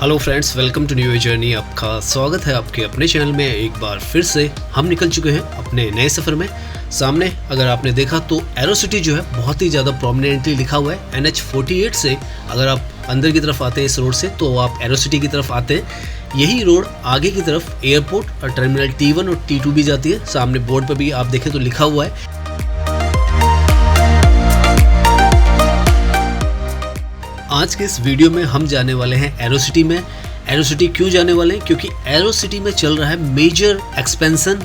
Hello friends, welcome to new journey. आपका स्वागत है आपके अपने चैनल में। एक बार फिर से हम निकल चुके हैं अपने नए सफ़र में। सामने अगर आपने देखा तो एरोसिटी जो है बहुत ही ज़्यादा प्रोमिनेंटली लिखा हुआ है। NH48 से अगर आप अंदर की तरफ आते हैं इस रोड से तो आप एरोसिटी की तरफ आते हैं। यही रोड आगे की तरफ एयरपोर्ट और टर्मिनल T1 और T2 भी जाती है। सामने बोर्ड पर भी आप देखें तो लिखा हुआ है। आज के इस वीडियो में हम जाने वाले हैं एरोसिटी में। एरोसिटी क्यों जाने वाले हैं? क्योंकि एरोसिटी में चल रहा है मेजर एक्सपेंशन।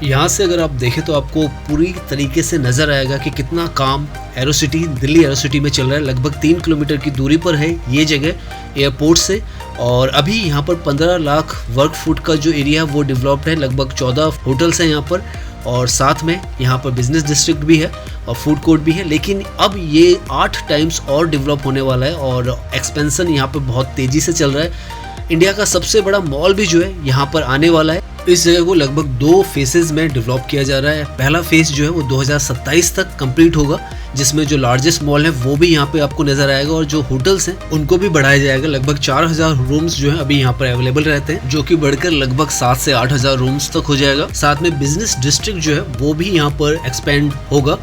यहाँ से अगर आप देखें तो आपको पूरी तरीके से नज़र आएगा कि कितना काम एरोसिटी, दिल्ली एरोसिटी में चल रहा है। लगभग 3 किलोमीटर की दूरी पर है ये जगह एयरपोर्ट से। और अभी यहाँ पर 15 लाख वर्ग फुट का जो एरिया है वो डेवलप्ड है। लगभग 14 होटल्स हैं यहाँ पर और साथ में यहाँ पर बिजनेस डिस्ट्रिक्ट भी है और फूड कोर्ट भी है। लेकिन अब ये 8 टाइम्स और डेवलप होने वाला है और एक्सपेंशन यहाँ पर बहुत तेज़ी से चल रहा है। इंडिया का सबसे बड़ा मॉल भी जो है यहाँ पर आने वाला है। इस जगह को लगभग 2 फेजेस में डेवलप किया जा रहा है। पहला फेज जो है वो 2027 तक कंप्लीट होगा, जिसमें जो लार्जेस्ट मॉल है वो भी यहाँ पे आपको नजर आएगा और जो होटल्स हैं उनको भी बढ़ाया जाएगा। लगभग 4000 रूम्स जो है अभी यहाँ पर अवेलेबल रहते हैं, जो कि बढ़कर लगभग 7 से 8000 रूम्स तक हो जाएगा। साथ में बिजनेस डिस्ट्रिक्ट जो है वो भी यहाँ पर एक्सपेंड होगा।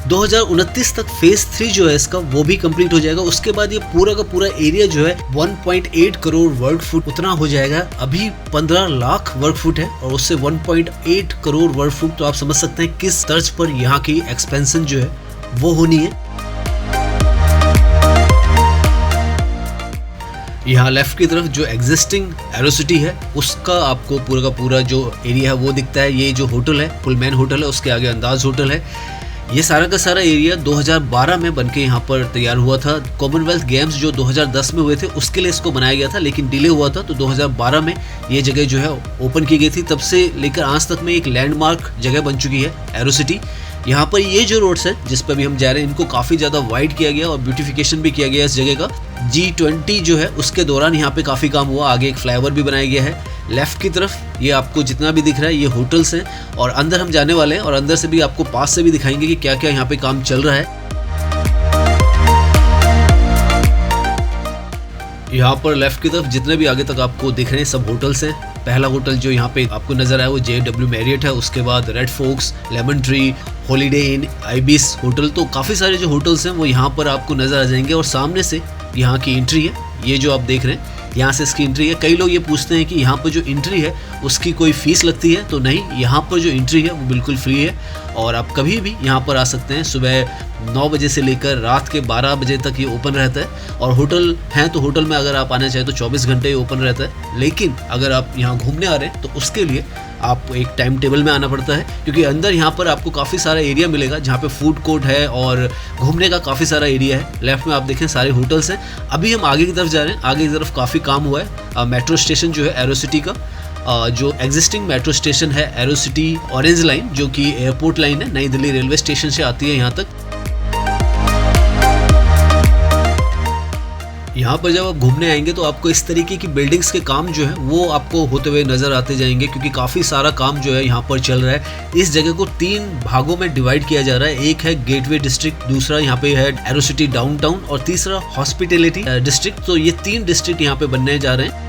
2029 तक फेज 3 जो है इसका वो भी कंप्लीट हो जाएगा। उसके बाद ये पूरा का पूरा एरिया जो है 1.8 करोड़ वर्ग फुट उतना हो जाएगा। अभी 15 लाख वर्ग फुट है और उससे 1.8 करोड़ वर्ग फुट, तो आप समझ सकते हैं किस तर्ज पर यहाँ की एक्सपेंशन जो है वो होनी है। यहाँ लेफ्ट की तरफ जो एग्जिस्टिंग एरोसिटी है उसका आपको पूरा का पूरा जो एरिया है वो दिखता है। ये जो होटल है पुलमैन होटल है, उसके आगे अंदाज होटल है। ये सारा का सारा एरिया 2012 में बनके यहाँ पर तैयार हुआ था। कॉमनवेल्थ गेम्स जो 2010 में हुए थे उसके लिए इसको बनाया गया था, लेकिन डिले हुआ था तो 2012 में ये जगह जो है ओपन की गई थी। तब से लेकर आज तक में एक लैंडमार्क जगह बन चुकी है एरोसिटी। यहाँ पर ये जो रोड्स है जिस पर भी हम जा रहे हैं इनको काफ़ी ज़्यादा वाइड किया गया और ब्यूटिफिकेशन भी किया गया इस जगह का। G20 जो है उसके दौरान यहाँ पे काफ़ी काम हुआ। आगे एक फ्लाईओवर भी बनाया गया है। लेफ्ट की तरफ ये आपको जितना भी दिख रहा है ये होटल्स हैं और अंदर हम जाने वाले हैं और अंदर से भी आपको पास से भी दिखाएंगे कि क्या क्या यहाँ पे काम चल रहा है। यहाँ पर लेफ्ट की तरफ जितने भी आगे तक आपको दिख रहे हैं सब होटल्स हैं। पहला होटल जो यहाँ पे आपको नजर आया वो JW मैरियट है। उसके बाद Red Fox, Lemon Tree, Holiday Inn, Ibis hotel, तो काफ़ी सारे जो होटल्स हैं वो यहाँ पर आपको नजर आ जाएंगे। और सामने से यहाँ की एंट्री है, ये जो आप देख रहे हैं यहाँ से इसकी एंट्री है। कई लोग ये पूछते हैं कि यहाँ पर जो एंट्री है उसकी कोई फीस लगती है, तो नहीं, यहाँ पर जो एंट्री है वो बिल्कुल फ्री है और आप कभी भी यहाँ पर आ सकते हैं। सुबह 9 बजे से लेकर रात के 12 बजे तक ये ओपन रहता है। और होटल हैं तो होटल में अगर आप आना चाहें तो 24 घंटे ही ओपन रहता है। लेकिन अगर आप यहाँ घूमने आ रहे हैं तो उसके लिए आप एक टाइम टेबल में आना पड़ता है, क्योंकि अंदर यहाँ पर आपको काफ़ी सारा एरिया मिलेगा जहाँ पे फूड कोर्ट है और घूमने का काफ़ी सारा एरिया है। लेफ्ट में आप देखें सारे होटल्स हैं। अभी हम आगे की तरफ जा रहे हैं। आगे की तरफ काफ़ी काम हुआ है। मेट्रो स्टेशन जो है एरोसिटी का, जो एग्जिस्टिंग मेट्रो स्टेशन है एरोसिटी ऑरेंज लाइन, जो कि एयरपोर्ट लाइन है, नई दिल्ली रेलवे स्टेशन से आती है यहाँ तक। यहाँ पर जब आप घूमने आएंगे तो आपको इस तरीके की बिल्डिंग्स के काम जो है वो आपको होते हुए नजर आते जाएंगे, क्योंकि काफ़ी सारा काम जो है यहाँ पर चल रहा है। इस जगह को 3 भागों में डिवाइड किया जा रहा है। एक है गेटवे डिस्ट्रिक्ट, दूसरा यहाँ पे है एरोसिटी डाउनटाउन और तीसरा हॉस्पिटैलिटी डिस्ट्रिक्ट। तो ये 3 डिस्ट्रिक्ट यहाँ पे बनने जा रहे हैं।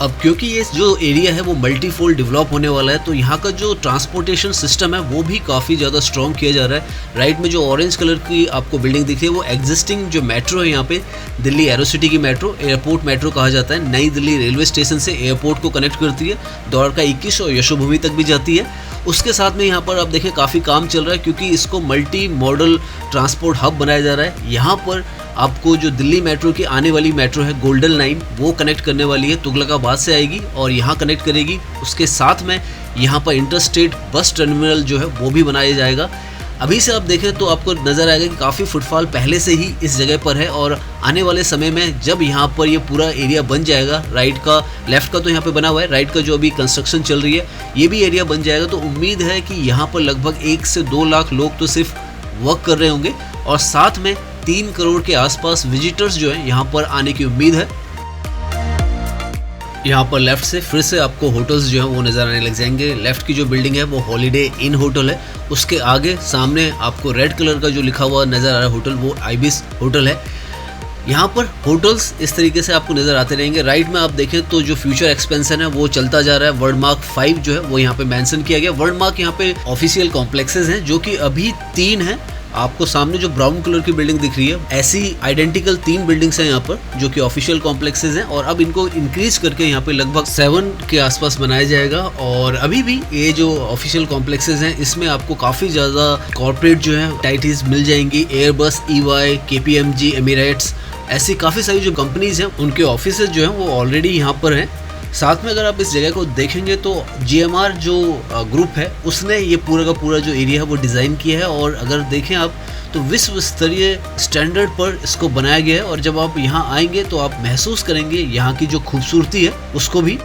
अब क्योंकि ये जो एरिया है वो मल्टीफोल्ड डेवलप होने वाला है तो यहाँ का जो ट्रांसपोर्टेशन सिस्टम है वो भी काफ़ी ज़्यादा स्ट्रॉन्ग किया जा रहा है। राइट में जो ऑरेंज कलर की आपको बिल्डिंग दिख रही है वो एग्जिस्टिंग जो मेट्रो है यहाँ पे दिल्ली एरोसिटी की मेट्रो, एयरपोर्ट मेट्रो कहा जाता है। नई दिल्ली रेलवे स्टेशन से एयरपोर्ट को कनेक्ट करती है, द्वारका 21 और यशोभूमि तक भी जाती है। उसके साथ में यहाँ पर आप देखें काफ़ी काम चल रहा है, क्योंकि इसको मल्टी मॉडल ट्रांसपोर्ट हब बनाया जा रहा है। यहाँ पर आपको जो दिल्ली मेट्रो की आने वाली मेट्रो है गोल्डन लाइन वो कनेक्ट करने वाली है, तुगलकाबाद से आएगी और यहाँ कनेक्ट करेगी। उसके साथ में यहाँ पर इंटरस्टेट बस टर्मिनल जो है वो भी बनाया जाएगा। अभी से आप देखें तो आपको नज़र आएगा कि काफ़ी फुटफॉल पहले से ही इस जगह पर है और आने वाले समय में जब यहाँ पर ये पूरा एरिया बन जाएगा, राइट का लेफ्ट का तो यहाँ पे बना हुआ है, राइट का जो अभी कंस्ट्रक्शन चल रही है ये भी एरिया बन जाएगा, तो उम्मीद है कि यहाँ पर लगभग 1 से 2 लाख लोग तो सिर्फ वर्क कर रहे होंगे और साथ में 3 करोड़ के आसपास विजिटर्स जो है यहाँ पर आने की उम्मीद है। यहाँ पर लेफ्ट से फिर से आपको होटल्स जो है वो नज़र आने लग जाएंगे। लेफ्ट की जो बिल्डिंग है वो हॉलीडे इन होटल है, उसके आगे सामने आपको रेड कलर का जो लिखा हुआ नज़र आ रहा है होटल वो आइबिस होटल है। यहाँ पर होटल्स इस तरीके से आपको नज़र आते रहेंगे। राइट में आप देखें तो जो फ्यूचर एक्सपेंशन है वो चलता जा रहा है। वर्ल्डमार्क 5 जो है वो यहाँ पे मेंशन किया गया। वर्ल्डमार्क यहाँ पे ऑफिशियल कॉम्प्लेक्सेस हैं जो कि अभी 3 हैं। आपको सामने जो ब्राउन कलर की बिल्डिंग दिख रही है, ऐसी आइडेंटिकल 3 बिल्डिंग्स हैं यहाँ पर जो कि ऑफिशियल कॉम्प्लेक्सेस हैं और अब इनको इंक्रीज करके यहाँ पे लगभग 7 के आसपास बनाया जाएगा। और अभी भी ये जो ऑफिशियल कॉम्प्लेक्सेस हैं इसमें आपको काफ़ी ज़्यादा कॉर्पोरेट जो है टाइटीज मिल जाएंगी। एयरबस, EY, KPMG, एमिरेट्स, ऐसी काफ़ी सारी जो कंपनीज हैं उनके ऑफिस जो हैं वो ऑलरेडी यहाँ पर हैं। साथ में अगर आप इस जगह को देखेंगे तो GMR जो ग्रुप है उसने ये पूरा का पूरा जो एरिया है वो डिज़ाइन किया है और अगर देखें आप तो विश्व स्तरीय स्टैंडर्ड पर इसको बनाया गया है। और जब आप यहाँ आएंगे तो आप महसूस करेंगे यहाँ की जो खूबसूरती है उसको भी।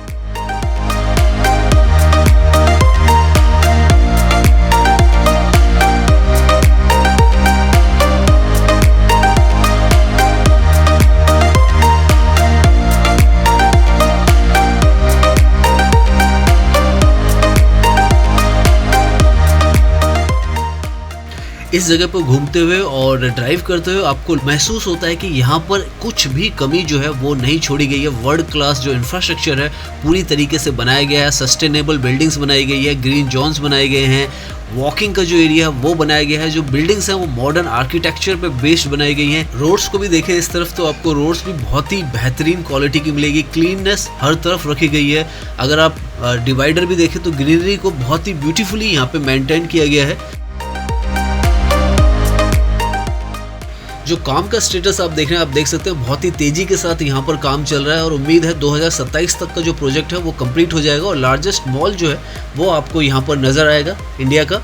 इस जगह पर घूमते हुए और ड्राइव करते हुए आपको महसूस होता है कि यहाँ पर कुछ भी कमी जो है वो नहीं छोड़ी गई है। वर्ल्ड क्लास जो इंफ्रास्ट्रक्चर है पूरी तरीके से बनाया गया है। सस्टेनेबल बिल्डिंग्स बनाई गई है, ग्रीन जोन्स बनाए गए हैं, वॉकिंग का जो एरिया है वो बनाया गया है। जो बिल्डिंग्स हैं वो मॉडर्न आर्किटेक्चर पे बेस्ड बनाई गई हैं। रोड्स को भी देखें इस तरफ तो आपको रोड्स भी बहुत ही बेहतरीन क्वालिटी की मिलेगी। क्लीननेस हर तरफ रखी गई है। अगर आप डिवाइडर भी देखें तो ग्रीनरी को बहुत ही ब्यूटीफुली यहाँ पे मेंटेन किया गया है। जो काम का स्टेटस आप देख रहे हैं, आप देख सकते हैं बहुत ही तेजी के साथ यहाँ पर काम चल रहा है और उम्मीद है 2027 तक का जो प्रोजेक्ट है वो कंप्लीट हो जाएगा और लार्जेस्ट मॉल जो है वो आपको यहाँ पर नजर आएगा इंडिया का।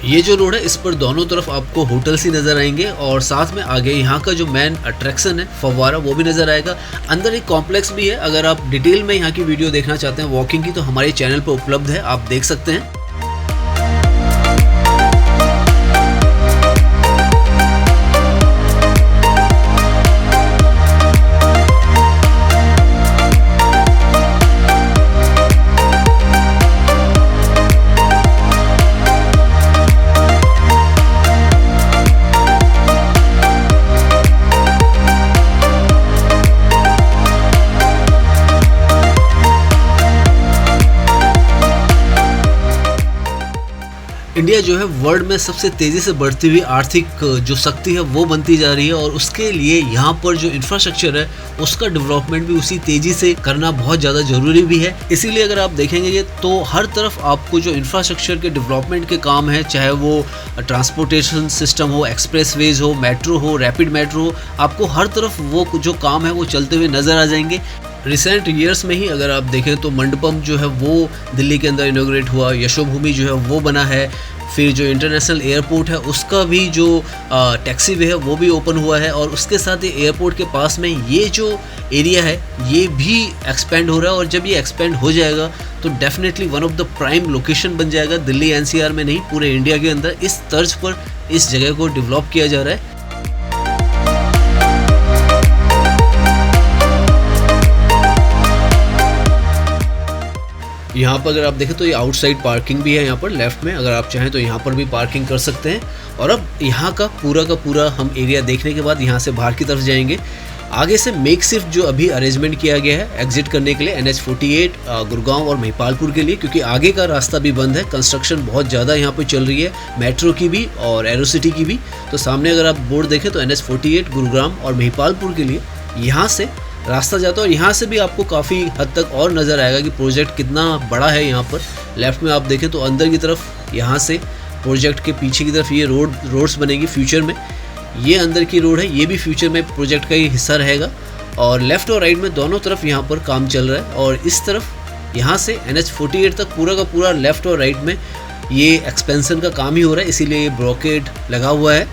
ये जो रोड है इस पर दोनों तरफ आपको होटल्स ही नजर आएंगे और साथ में आगे यहाँ का जो मेन अट्रैक्शन है फव्वारा वो भी नजर आएगा। अंदर एक कॉम्प्लेक्स भी है। अगर आप डिटेल में यहाँ की वीडियो देखना चाहते हैं वॉकिंग की तो हमारे चैनल पर उपलब्ध है, आप देख सकते हैं। इंडिया जो है वर्ल्ड में सबसे तेज़ी से बढ़ती हुई आर्थिक जो शक्ति है वो बनती जा रही है और उसके लिए यहाँ पर जो इंफ्रास्ट्रक्चर है उसका डेवलपमेंट भी उसी तेज़ी से करना बहुत ज़्यादा ज़रूरी भी है। इसीलिए अगर आप देखेंगे तो हर तरफ आपको जो इंफ्रास्ट्रक्चर के डेवलपमेंट के काम है, चाहे वो ट्रांसपोर्टेशन सिस्टम हो, एक्सप्रेसवेज हो, मेट्रो हो, रैपिड मेट्रो हो, आपको हर तरफ वो जो काम है वो चलते हुए नज़र आ जाएंगे। रिसेंट ईयर्स में ही अगर आप देखें तो मंडपम जो है वो दिल्ली के अंदर इनॉग्रेट हुआ, यशोभूमि जो है वो बना है, फिर जो इंटरनेशनल एयरपोर्ट है उसका भी जो टैक्सी वे है वो भी ओपन हुआ है और उसके साथ ही एयरपोर्ट के पास में ये जो एरिया है ये भी एक्सपेंड हो रहा है। और जब ये एक्सपेंड हो जाएगा तो definitely one of the prime location बन जाएगा दिल्ली NCR में नहीं पूरे इंडिया के अंदर। इस तर्ज पर इस जगह को डेवलप किया जा रहा है। यहाँ पर अगर आप देखें तो ये आउटसाइड पार्किंग भी है। यहाँ पर लेफ्ट में अगर आप चाहें तो यहाँ पर भी पार्किंग कर सकते हैं। और अब यहाँ का पूरा हम एरिया देखने के बाद यहाँ से बाहर की तरफ जाएंगे। आगे से मेक शिफ्ट जो अभी अरेंजमेंट किया गया है एग्जिट करने के लिए NH48 गुड़गांव और महिपालपुर के लिए, क्योंकि आगे का रास्ता भी बंद है। कंस्ट्रक्शन बहुत ज़्यादा यहाँ पे चल रही है, मेट्रो की भी और एरोसिटी की भी। तो सामने अगर आप बोर्ड देखें तो NH48 गुड़गांव और महिपालपुर के लिए यहाँ से रास्ता जाता है और यहाँ से भी आपको काफ़ी हद तक और नज़र आएगा कि प्रोजेक्ट कितना बड़ा है। यहाँ पर लेफ्ट में आप देखें तो अंदर की तरफ यहाँ से प्रोजेक्ट के पीछे की तरफ ये रोड्स बनेगी फ्यूचर में। ये अंदर की रोड है, ये भी फ्यूचर में प्रोजेक्ट का ही हिस्सा रहेगा। और लेफ्ट और राइट में दोनों तरफ यहाँ पर काम चल रहा है और इस तरफ यहाँ से NH48 तक पूरा का पूरा लेफ्ट और राइट में ये एक्सपेंशन का काम ही हो रहा है, इसीलिए ये ब्रॉकेड लगा हुआ है।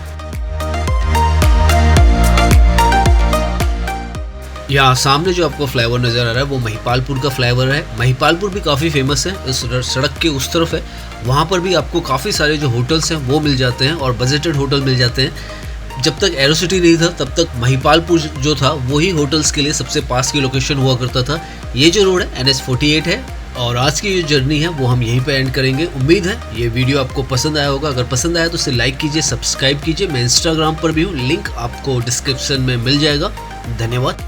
यहाँ सामने जो आपको फ्लाईओवर नज़र आ रहा है वो महिपालपुर का फ्लाईओवर है। महिपालपुर भी काफ़ी फेमस है, इस सड़क के उस तरफ है। वहाँ पर भी आपको काफ़ी सारे जो होटल्स हैं वो मिल जाते हैं और बजटेड होटल मिल जाते हैं। जब तक एरोसिटी नहीं था तब तक महिपालपुर जो था वही होटल्स के लिए सबसे पास की लोकेशन हुआ करता था। ये जो रोड है NH48 है और आज की जो जर्नी है वो हम यहीं पे एंड करेंगे। उम्मीद है ये वीडियो आपको पसंद आया होगा। अगर पसंद आया तो इसे लाइक कीजिए, सब्सक्राइब कीजिए। मैं इंस्टाग्राम पर भी हूँ, लिंक आपको डिस्क्रिप्शन में मिल जाएगा। धन्यवाद।